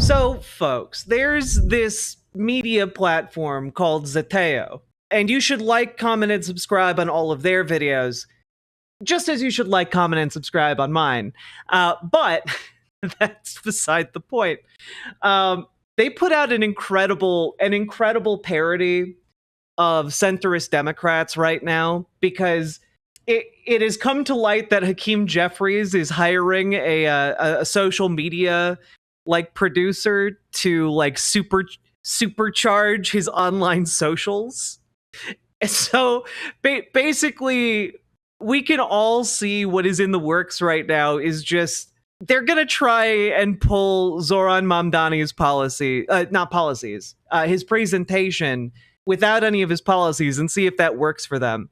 So, folks, there's this media platform called Zeteo, and you should like, comment, and subscribe on all of their videos, just as you should like, comment, and subscribe on mine. But that's beside the point. They put out an incredible parody of centrist Democrats right now, because it has come to light that Hakeem Jeffries is hiring a social media like producer to like supercharge his online socials. And so basically, we can all see what is in the works right now is just they're gonna try and pull Zoran Mamdani's his presentation without any of his policies and see if that works for them.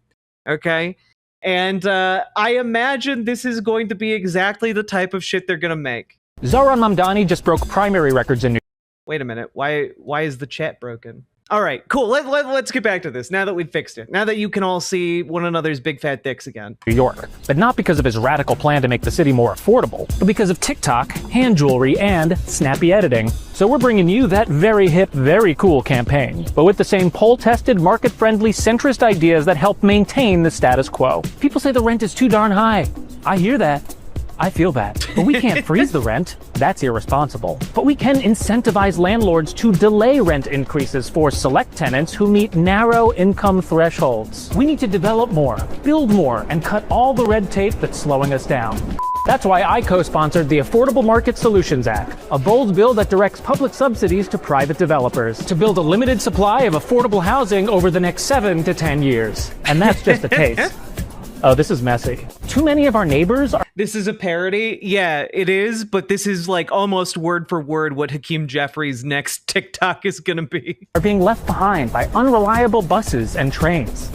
Okay. And I imagine this is going to be exactly the type of shit they're gonna make. Zoran Mamdani just broke primary records in New York. Wait a minute. Why is the chat broken? All right, cool. Let's get back to this now that we've fixed it. Now that you can all see one another's big fat dicks again. New York. But not because of his radical plan to make the city more affordable, but because of TikTok, hand jewelry, and snappy editing. So we're bringing you that very hip, very cool campaign, but with the same poll-tested, market-friendly, centrist ideas that help maintain the status quo. People say the rent is too darn high. I hear that. I feel that. But we can't freeze the rent. That's irresponsible. But we can incentivize landlords to delay rent increases for select tenants who meet narrow income thresholds. We need to develop more, build more, and cut all the red tape that's slowing us down. That's why I co-sponsored the Affordable Market Solutions Act, a bold bill that directs public subsidies to private developers to build a limited supply of affordable housing over the next 7 to 10 years. And that's just a taste. Oh, this is messy. Too many of our neighbors are— This is a parody? Yeah, it is, but this is like almost word for word what Hakeem Jeffries' next TikTok is gonna be. Are being left behind by unreliable buses and trains.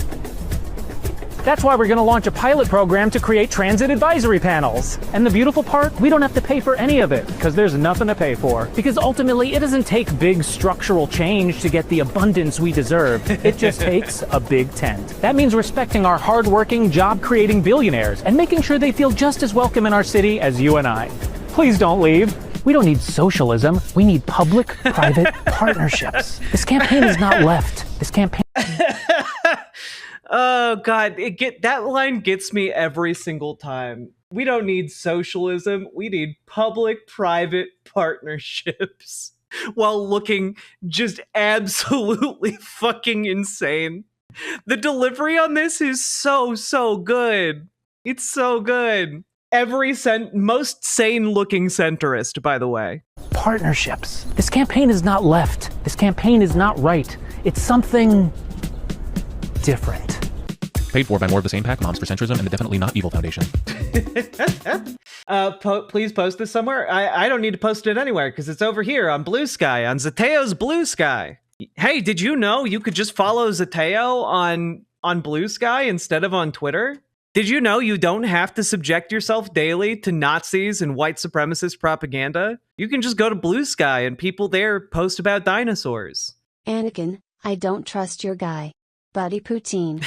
That's why we're gonna launch a pilot program to create transit advisory panels. And the beautiful part, we don't have to pay for any of it, because there's nothing to pay for. Because ultimately, it doesn't take big structural change to get the abundance we deserve. It just takes a big tent. That means respecting our hardworking, job-creating billionaires and making sure they feel just as welcome in our city as you and I. Please don't leave. We don't need socialism. We need public-private partnerships. This campaign is not left. This campaign— Oh God, that line gets me every single time. We don't need socialism. We need public-private partnerships while looking just absolutely fucking insane. The delivery on this is so good. It's so good. Most sane-looking centrist, by the way. Partnerships. This campaign is not left. This campaign is not right. It's something different. Paid for by more of the same pack, Moms for Centrism, and the Definitely Not Evil Foundation. Please post this somewhere. I don't need to post it anywhere because it's over here on Blue Sky, on Zeteo's Blue Sky. Hey, did you know you could just follow Zeteo on Blue Sky instead of on Twitter? Did you know you don't have to subject yourself daily to Nazis and white supremacist propaganda? You can just go to Blue Sky and people there post about dinosaurs. Anakin, I don't trust your guy. Buddy Poutine.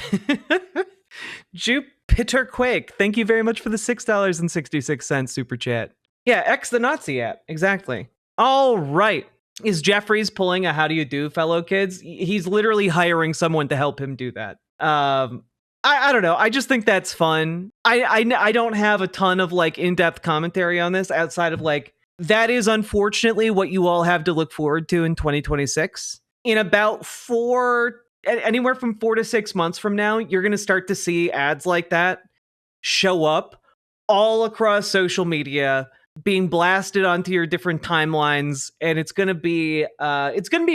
Jupiter Quake, thank you very much for the $6.66 super chat. Yeah, X the Nazi app, exactly. All right. Is Jeffries pulling a how do you do, fellow kids? He's literally hiring someone to help him do that. I don't know. I just think that's fun. I don't have a ton of like in-depth commentary on this outside of like, that is unfortunately what you all have to look forward to in 2026. In about anywhere from 4 to 6 months from now, you're going to start to see ads like that show up all across social media, being blasted onto your different timelines, and it's going to be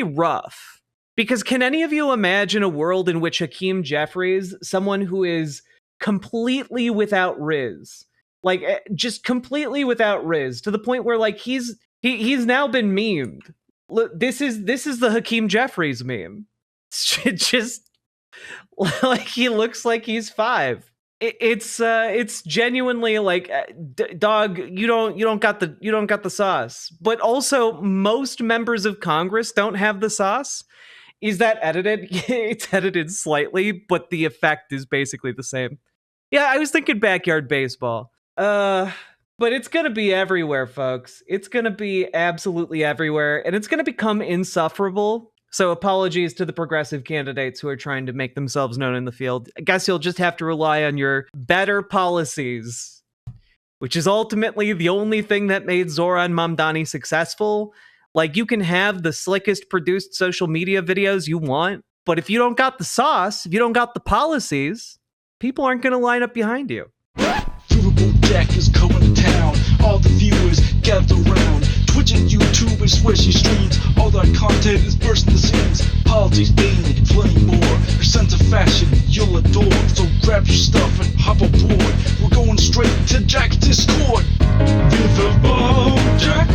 rough. Because can any of you imagine a world in which Hakeem Jeffries, someone who is completely without riz, like just completely without riz, to the point where like he's now been memed. Look, this is the Hakeem Jeffries meme. It's just like he looks like he's 5. It's genuinely like, dog, you don't got the sauce. But also, most members of Congress don't have the sauce. Is that edited? It's edited slightly, but the effect is basically the same. Yeah, I was thinking backyard baseball. But it's going to be everywhere, folks. It's going to be absolutely everywhere, and it's going to become insufferable. So apologies to the progressive candidates who are trying to make themselves known in the field. I guess you'll just have to rely on your better policies, which is ultimately the only thing that made Zoran Mamdani successful. Like, you can have the slickest produced social media videos you want, but if you don't got the sauce, if you don't got the policies, people aren't going to line up behind you. Riverboat Jack is coming to town. All the viewers gather round. Twitch and YouTube and swishy streams. All that content is bursting the seams. Politics, gaming, and plenty more. Your sense of fashion you'll adore. So grab your stuff and hop aboard. We're going straight to Jack's Discord. Riverboat Jack.